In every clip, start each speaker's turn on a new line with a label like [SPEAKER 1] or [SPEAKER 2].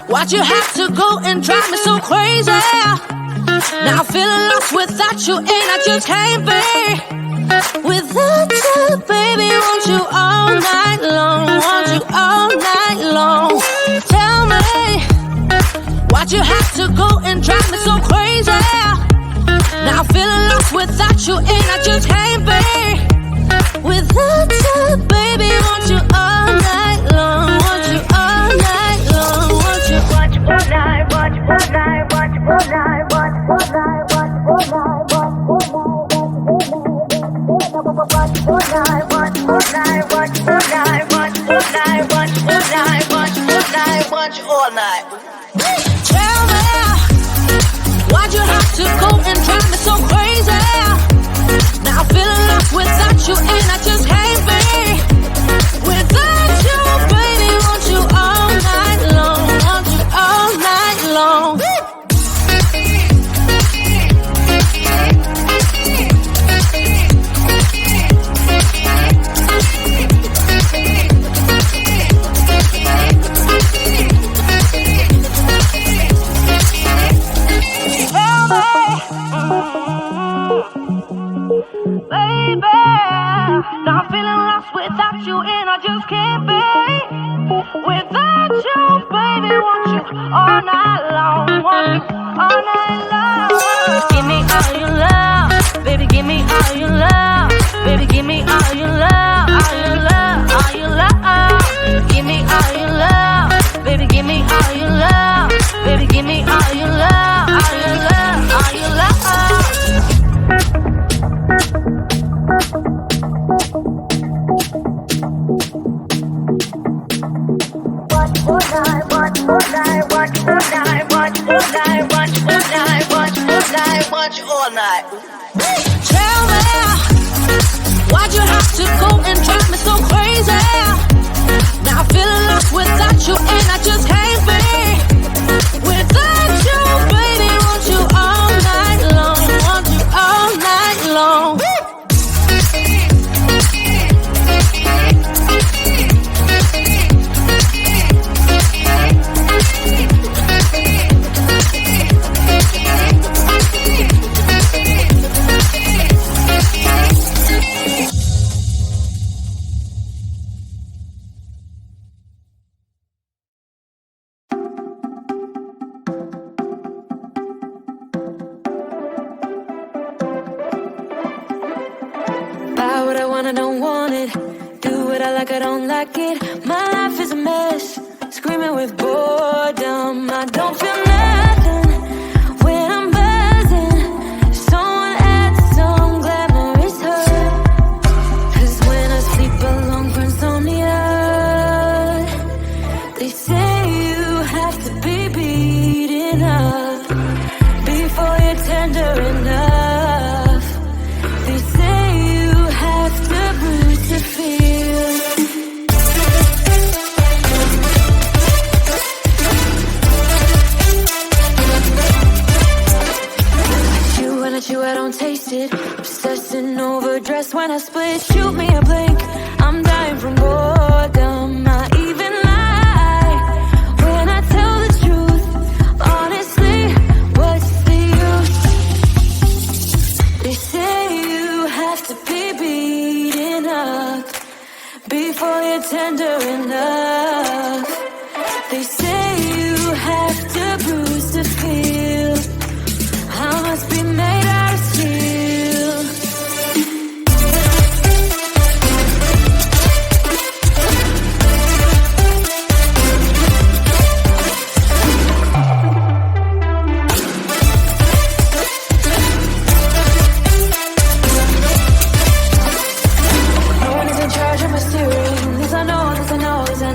[SPEAKER 1] Why'd you have to go and drive me so crazy? Now I'm feeling lost without you, and I just can't be without you, baby. Want you all night long, want you all night long. Tell me, why'd you have to go and drive me so crazy? Now I'm feeling lost without you, and I just can't be without you, baby. Want you all night long, want you all night long, want you. Watch all night, watch all night, watch all night, watch all night, watch all night, watch all night, watch all night, watch all night, watch all night, watch all night, watch all night, watch all night. Tell me, why'd you have to go and drive me so crazy? Now I'm feeling lost without you, and I just can't be without you, baby. Want you all night long, want you all night long. Baby, now I'm feeling lost without you, and I just can't be without you, baby. Want you all night long, want you all night long. Give me all your love, baby. Give me all your love, baby. Give me all your love, all your love, all your love. Give me all your love, baby. Give me all your love, baby. Give me all your love, all your love, all your love. Watch all night. Tell me, why'd you have to go and drive me so crazy? Now I'm feeling lost without you, and I just can't be without you, baby. Want you all night long, want you all night long.
[SPEAKER 2] I don't want it. Do what I like, I don't like it. My life is a mess, screaming with boredom. I don't feel nothing when I'm buzzing. Someone adds some glamorous hood. 'Cause when I sleep alone for insomnia, they say you have to be beaten up before you're tender enough. They say you have to bruise to feel. You, I don't taste it. Obsessing over dress when I split. Shoot me a blink, I'm dying from boredom. I even lie when I tell the truth. Honestly, what's the use? They say you have to be beaten up before you're tender enough. They say you have to bruise to feel. I must be made out of steel. No one is in charge of my steering. This I know, this I know, this I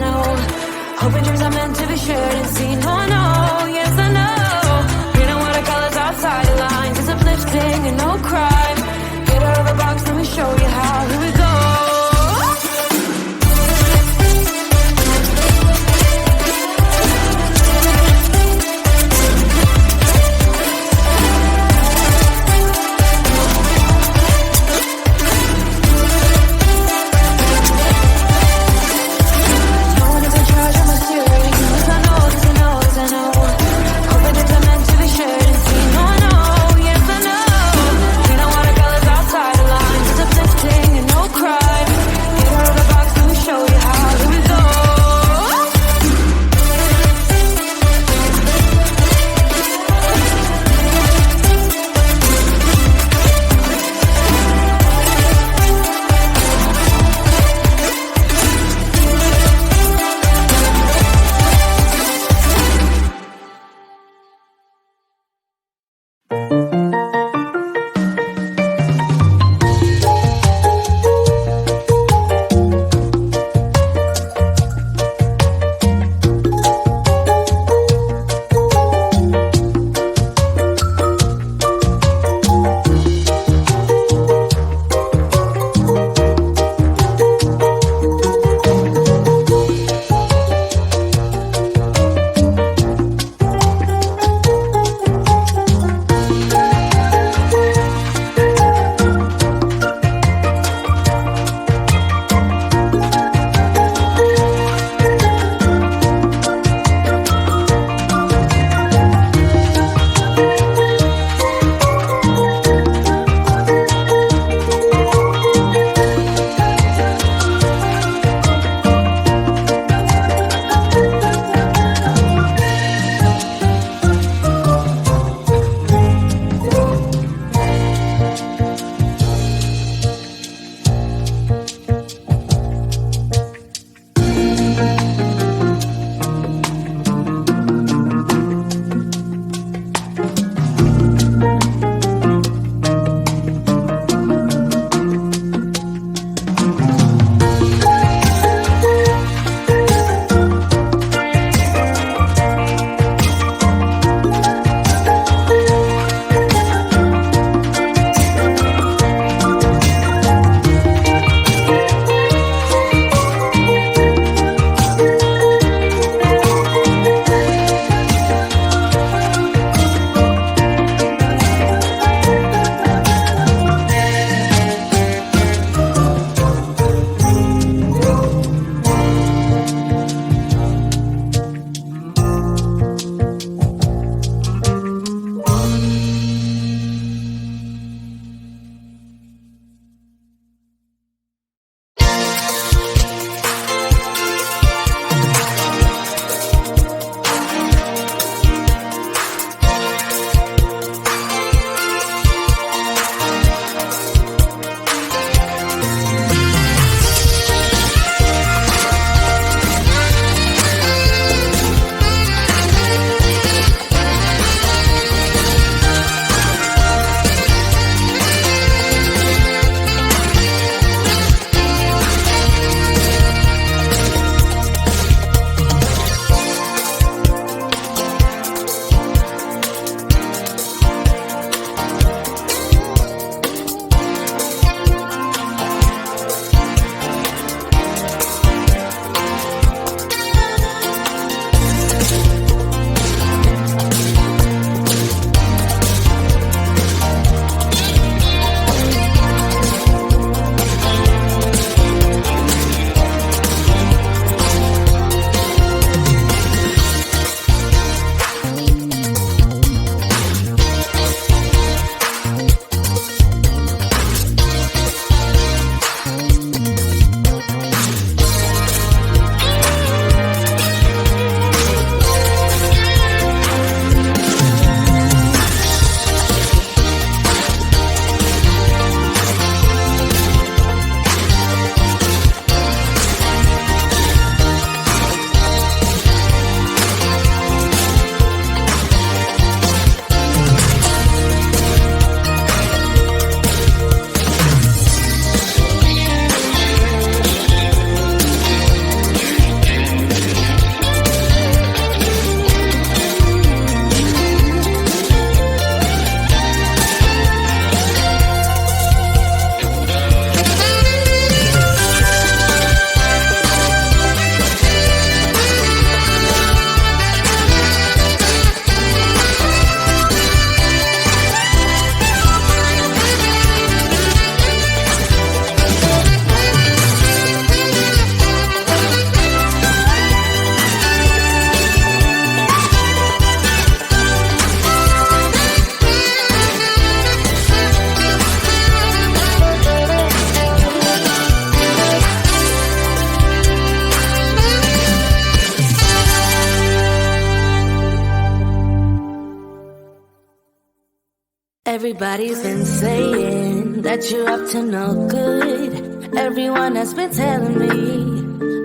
[SPEAKER 1] Everybody's been saying that you're up to no good. Everyone has been telling me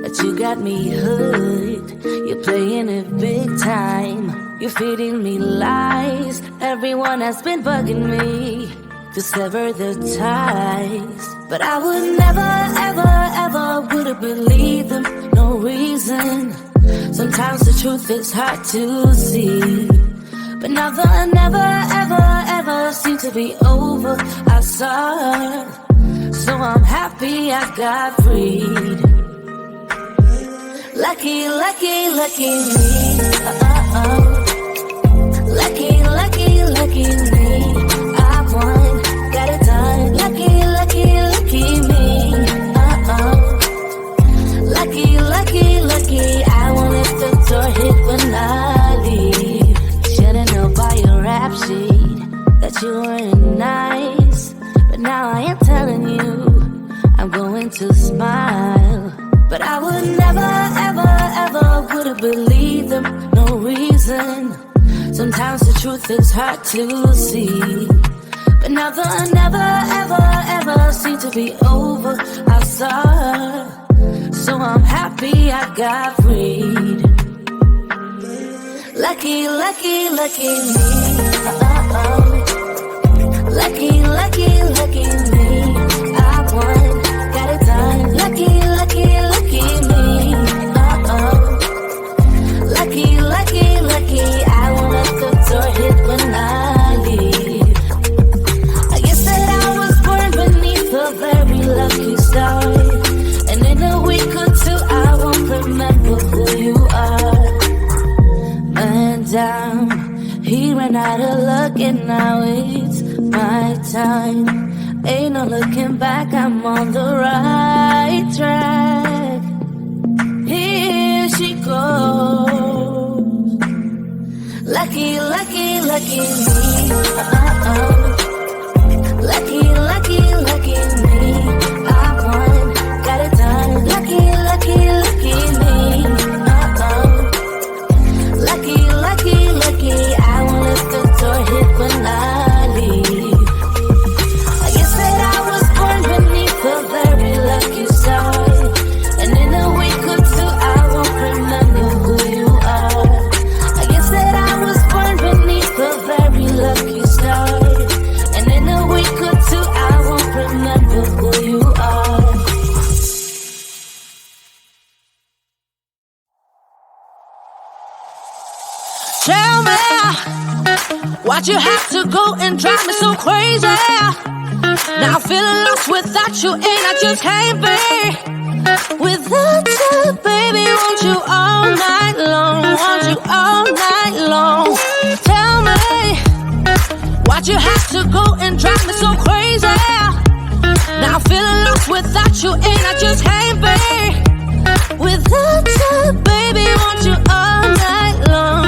[SPEAKER 1] that you got me hooked. You're playing it big time. You're feeding me lies. Everyone has been bugging me to sever the ties. But I would never, ever, ever would have believed them. No reason. Sometimes the truth is hard to see. But now the never, ever, ever seemed to be over. I saw, so I'm happy I got freed. Lucky, lucky, lucky me. Lucky, lucky, lucky me. I won, got it done. Lucky, lucky, lucky me. Lucky, lucky, lucky. I won't let the door hit when I leave. Should've known by your rap sheet that you weren't nice. But now I am telling you, I'm going to smile. But I would never, ever, ever would have believed them. No reason. Sometimes the truth is hard to see. But now the never, ever, ever seemed to be over. I saw, so I'm happy I got freed. Lucky, lucky, lucky me. Lucky, lucky, lucky me. I won, got it done. Lucky, lucky, lucky me. Lucky, lucky, lucky. I won't let the door hit when I leave. I guess that I was born beneath a very lucky star. And in a week or two I won't remember who you are. Down. He ran out of luck and now it's my time. Ain't no looking back, I'm on the right track. Here she goes. Lucky, lucky, lucky me. Lucky, lucky, lucky me. I won, got it done. Lucky, lucky, lucky me. Lucky, lucky, lucky, I won't let the door hit when I leave. I guess that I was born beneath a very lucky star. And in a week or two I won't remember who you are. I guess that I was born beneath a very lucky star. And in a week or two I won't remember who you are. Tell me, why'd you have to go and drive me so crazy? Now I'm feeling lost without you and I just can't be without you, baby, want you all night long, want you all night long. Tell me, why'd you have to go and drive me so crazy? Now I'm feeling lost without you and I just can't be without you, baby, want you all night long.